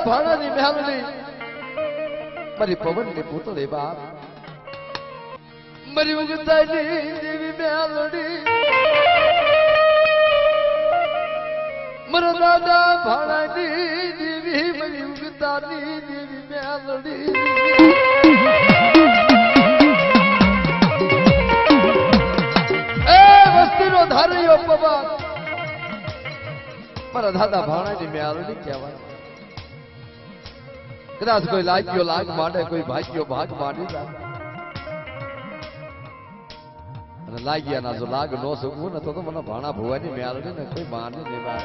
ભાણાની મહેલની મારી પવનની પૂતળી બાપ મારી ઉગતાની દેવી મેલડી મારા દાદા ભાણાની દેવી મારી ઉગતાની દેવી મેલડી એ વસ્તીનો ધાર્યો પવન મારા દાદા ભાણાની મેલડી કહેવાય કદાચ કોઈ લાગ્યો લાગ માંડે કોઈ ભાગ્યો ભાગ માંડી જાય અને લાગ્યા ના જો લાગ નો શકવું ને તો મને ભાણા ભુવાની મેલડી ને કોઈ માની નહીં બાર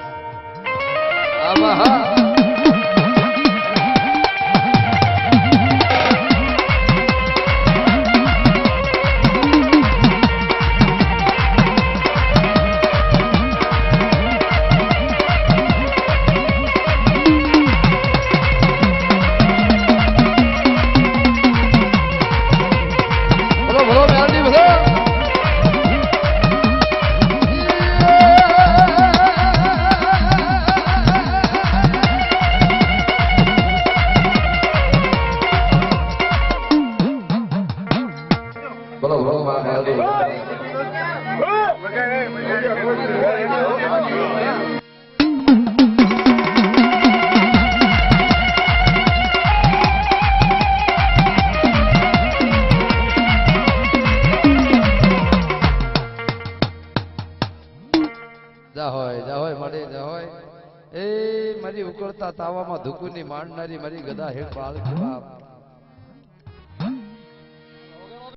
મારી ઉકળતા તાવામાં ધુકુની માંડનારી મારી ગદા હેઠ બાળ બાપ